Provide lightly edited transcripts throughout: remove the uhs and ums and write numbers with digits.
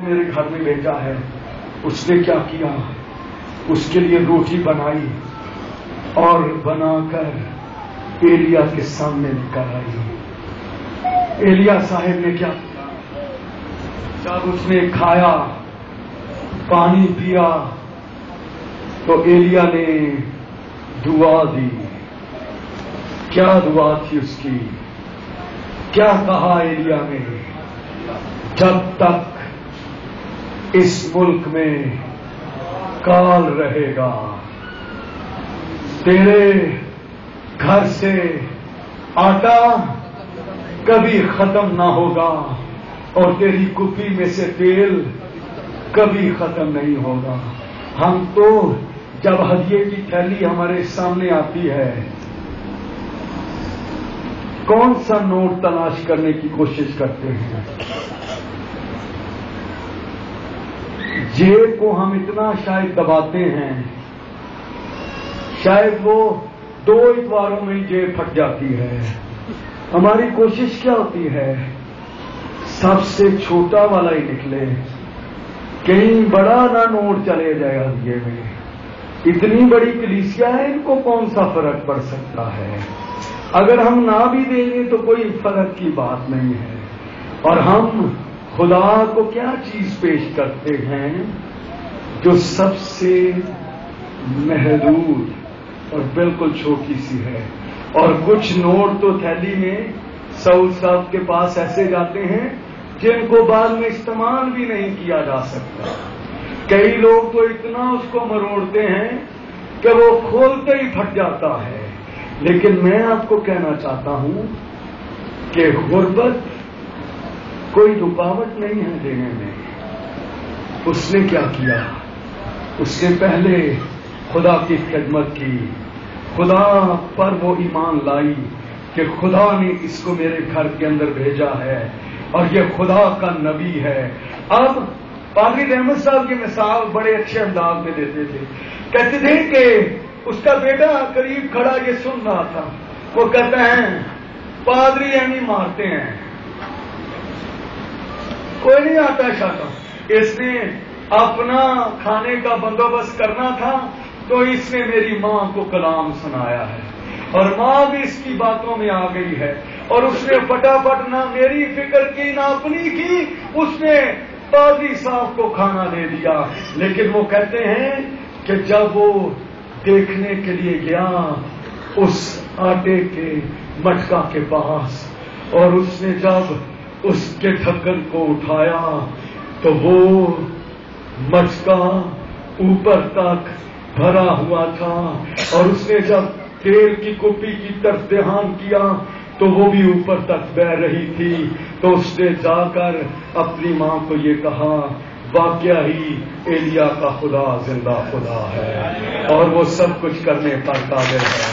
میرے گھر میں بھیجا ہے. اس نے کیا کیا؟ اس کے لیے روٹی بنائی اور بنا کر ایلیا کے سامنے لے کر آئی. ایلیا صاحب نے کیا کیا؟ جب اس نے کھایا، پانی پیا، تو ایلیا نے دعا دی. کیا دعا تھی اس کی؟ کیا کہا ایلیا نے؟ جب تک اس ملک میں کال رہے گا، تیرے گھر سے آٹا کبھی ختم نہ ہوگا اور تیری کپی میں سے تیل کبھی ختم نہیں ہوگا. ہم تو جب ہدیے کی تھیلی ہمارے سامنے آتی ہے، کون سا نوٹ تلاش کرنے کی کوشش کرتے ہیں؟ جیب کو ہم اتنا شاید دباتے ہیں، شاید وہ 2 اتواروں میں جیب پھٹ جاتی ہے. ہماری کوشش کیا ہوتی ہے؟ سب سے چھوٹا والا ہی نکلے، کہیں بڑا نہ نوٹ چلے جائے ہدیے میں. اتنی بڑی کلیسیا ہے، ان کو کون سا فرق پڑ سکتا ہے؟ اگر ہم نہ بھی دیں گے تو کوئی فرق کی بات نہیں ہے. اور ہم خدا کو کیا چیز پیش کرتے ہیں جو سب سے محدود اور بالکل چھوٹی سی ہے. اور کچھ نوٹ تو تھیلی میں سعود صاحب کے پاس ایسے جاتے ہیں جن کو بعد میں استعمال بھی نہیں کیا جا سکتا. کئی لوگ تو اتنا اس کو مروڑتے ہیں کہ وہ کھولتے ہی پھٹ جاتا ہے. لیکن میں آپ کو کہنا چاہتا ہوں کہ غربت کوئی رکاوٹ نہیں ہے دینے میں. اس نے کیا کیا؟ اس نے پہلے خدا کی خدمت کی، خدا پر وہ ایمان لائی کہ خدا نے اس کو میرے گھر کے اندر بھیجا ہے اور یہ خدا کا نبی ہے. اب پادری احمد صاحب کی مثال بڑے اچھے انداز میں دیتے تھے. کہتے تھے کہ اس کا بیٹا قریب کھڑا یہ سن رہا تھا. وہ کہتا ہے پادری یعنی مارتے ہیں، کوئی نہیں آتا شاتا. اس نے اپنا کھانے کا بندوبست کرنا تھا تو اس نے میری ماں کو کلام سنایا ہے اور ماں بھی اس کی باتوں میں آ گئی ہے. اور اس نے فٹافٹ نہ میری فکر کی نہ اپنی کی، اس نے پادری صاحب کو کھانا دے دیا. لیکن وہ کہتے ہیں کہ جب وہ دیکھنے کے لیے گیا اس آٹے کے مٹکا کے پاس اور اس نے جب اس کے ڈھکن کو اٹھایا تو وہ مٹکا اوپر تک بھرا ہوا تھا. اور اس نے جب تیل کی کپی کی طرف دھیان کیا تو وہ بھی اوپر تک بہ رہی تھی. تو اس نے جا کر اپنی ماں کو یہ کہا واقعہ ہی ایلیا کا خدا زندہ خدا ہے اور وہ سب کچھ کرنے پر قادر ہے.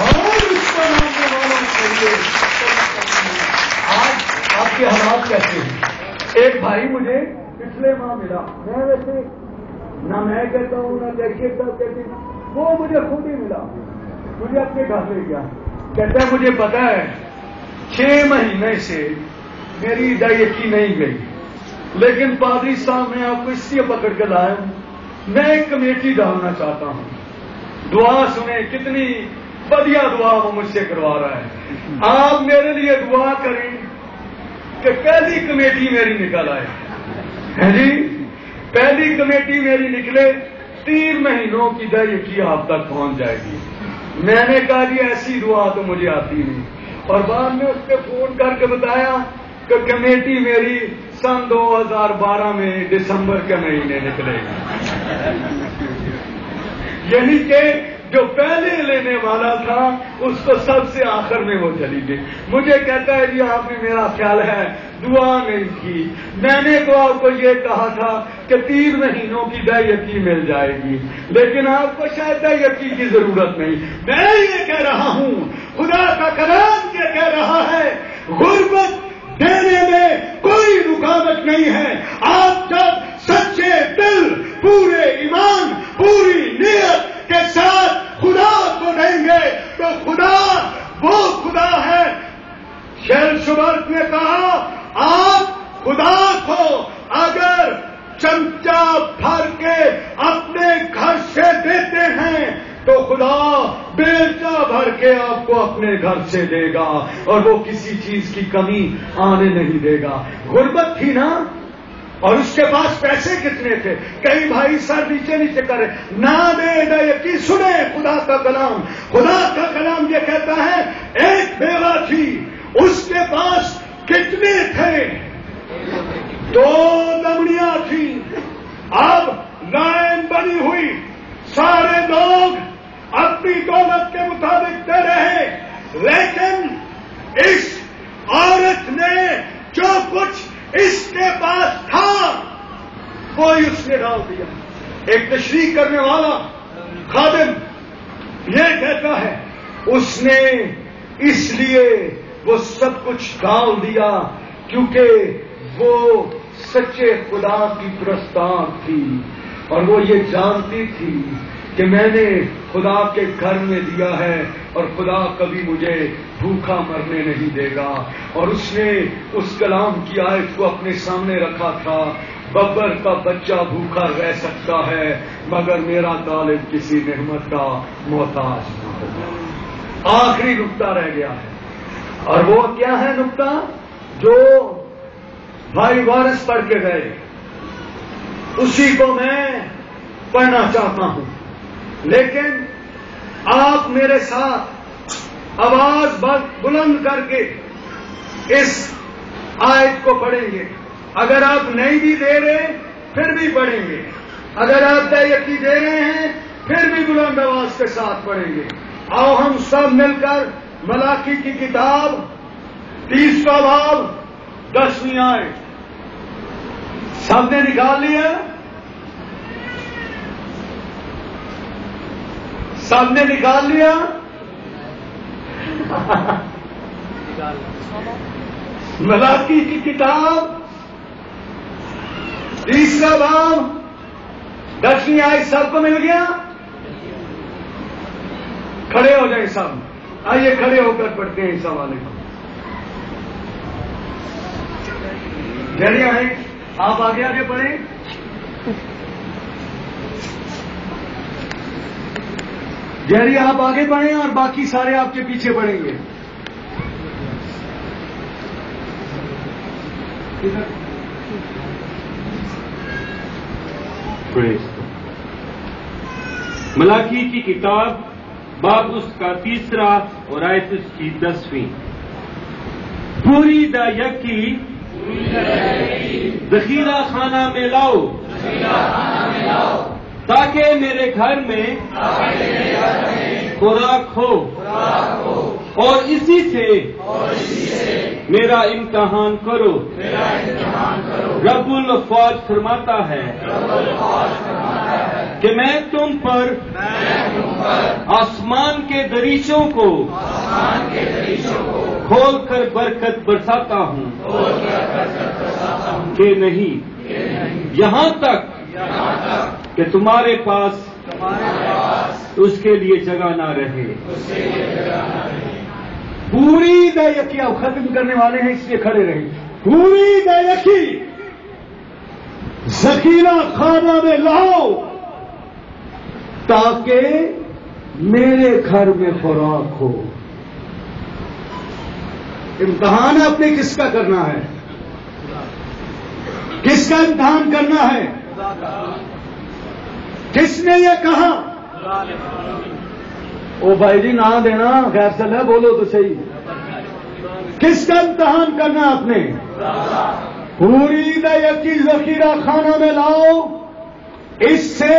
اور اس کا ماننے والوں کے لیے آج آپ کے حالات کیسے ہیں؟ ایک بھائی مجھے پچھلے ماہ ملا، میں ویسے نہ میں کہتا ہوں نہ کیشیت صاحب کہتے ہیں، وہ مجھے خود ہی ملا، مجھے اپنے گھر لے گیا. کہتا ہے مجھے پتا ہے 6 مہینے سے میری ادائیگی نہیں گئی، لیکن پادری صاحب میں آپ کو اس لیے پکڑ کے لایا ہوں، میں ایک کمیٹی ڈالنا چاہتا ہوں، دعا سنیں. کتنی بڑھیا دعا وہ مجھ سے کروا رہا ہے. آپ میرے لیے دعا کریں کہ پہلی کمیٹی میری نکل آئے. جی پہلی کمیٹی میری نکلے، 3 مہینوں کی ادائیگی آپ تک پہنچ جائے گی. میں نے کہا جی ایسی دعا تو مجھے آتی نہیں. اور بعد میں اس پہ فون کر کے بتایا کہ کمیٹی میری سن 2012 میں دسمبر کے مہینے نکلے گی. یعنی کہ جو پہلے لینے والا تھا اس کو سب سے آخر میں وہ چلی گئی. مجھے کہتا ہے جی آپ نے میرا خیال ہے دعا نہیں کی. میں نے تو آپ کو یہ کہا تھا کہ 3 مہینوں کی ادائیگی مل جائے گی، لیکن آپ کو شاید ادائیگی کی ضرورت نہیں. میں یہ کہہ رہا ہوں، خدا کا کلام یہ کہہ رہا ہے غربت دینے میں کوئی رکاوٹ نہیں ہے. آپ جب سچے دل، پورے ایمان، پوری نیت کے ساتھ خدا کو دیں گے تو خدا وہ خدا ہے. شیل شبرت نے کہا آپ خدا کو اگر چمچہ بھر کے اپنے گھر سے دیتے ہیں تو خدا بیلچہ بھر کے آپ کو اپنے گھر سے دے گا اور وہ کسی چیز کی کمی آنے نہیں دے گا. غربت تھی نا، اور اس کے پاس پیسے کتنے تھے؟ کئی بھائی سر نیچے نیچے کرے نہ دے یقین سنے خدا کا کلام. خدا کا کلام یہ کہتا ہے ایک بیوہ تھی، اس کے پاس کتنے تھے؟ 2 دمڑیاں تھیں. اب لائن بنی ہوئی، سارے لوگ اپنی دولت کے مطابق دے رہے، لیکن اس عورت نے جو کچھ اس کے پاس تھا وہی اس نے ڈال دیا. ایک تشریح کرنے والا خادم یہ کہتا ہے اس نے اس لیے وہ سب کچھ ڈال دیا کیونکہ وہ سچے خدا کی پرستار تھی اور وہ یہ جانتی تھی کہ میں نے خدا کے گھر میں دیا ہے اور خدا کبھی مجھے بھوکا مرنے نہیں دے گا. اور اس نے اس کلام کی آیت کو اپنے سامنے رکھا تھا، ببر کا بچہ بھوکا رہ سکتا ہے مگر میرا طالب کسی نعمت کا محتاج نہ ہوگا. آخری نقطہ رہ گیا ہے، اور وہ کیا ہے نقطہ جو بھائی وارث پڑھ کے گئے، اسی کو میں پڑھنا چاہتا ہوں. لیکن آپ میرے ساتھ آواز بلند کر کے اس آیت کو پڑھیں گے. اگر آپ نہیں بھی دے رہے پھر بھی پڑھیں گے، اگر آپ یقین دے رہے ہیں پھر بھی بلند آواز کے ساتھ پڑھیں گے. آؤ ہم سب مل کر ملاکی کی کتاب 30واں باب 10ویں آیت. سب نے نکال لیا؟ سب نے نکال لیا؟ ملاکی کی کتاب 30واں باب 10ویں آیت سب کو مل گیا؟ کھڑے ہو جائیں سب. آئیے کھڑے ہو کر پڑھتے ہیں اس حوالے کو. جلدی آئیں، آپ آگے آگے پڑھیں. جیری آپ آگے بڑھیں اور باقی سارے آپ کے پیچھے پڑھیں گے. ملاکی کی کتاب باب اس کا 3 اور آیت اس کی 10ویں. پوری دا یکی ذخیرہ خانہ میں لاؤ تاکہ میرے گھر میں خوراک ہو اور اسی سے میرا امتحان کرو. رب الافواج فرماتا ہے کہ میں تم پر آسمان کے دریچوں کو کھول کر برکت برساتا ہوں کہ نہیں یہاں تک کہ تمہارے پاس اس کے لیے جگہ نہ رہے. پوری دا یکی اب ختم کرنے والے ہیں اس لیے کھڑے رہے. پوری دا یکی ذخیرہ خانہ میں لاؤ تاکہ میرے گھر میں خوراک ہو. امتحان آپ نے کس کا کرنا ہے؟ کس کا امتحان کرنا ہے؟ کس نے یہ کہا؟ او بھائی جی نہ دینا، خیر چل ہے بولو تو صحیح. کس کا امتحان کرنا آپ نے؟ پوری دا یکی ذخیرہ خانہ میں لاؤ، اس سے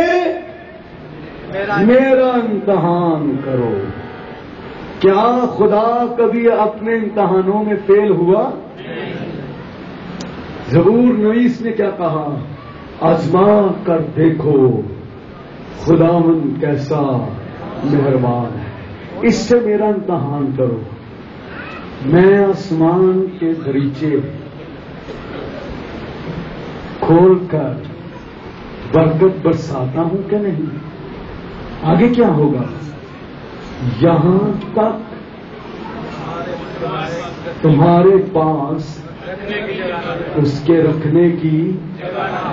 میرا امتحان کرو. کیا خدا کبھی اپنے امتحانوں میں فیل ہوا؟ زبور 19 نے کیا کہا؟ آزما کر دیکھو خداوند کیسا مہربان ہے، اس سے میرا امتحان کرو. میں آسمان کے دریچے کھول کر برکت برساتا ہوں کہ نہیں؟ آگے کیا ہوگا؟ یہاں تک تمہارے پاس اس کے رکھنے کی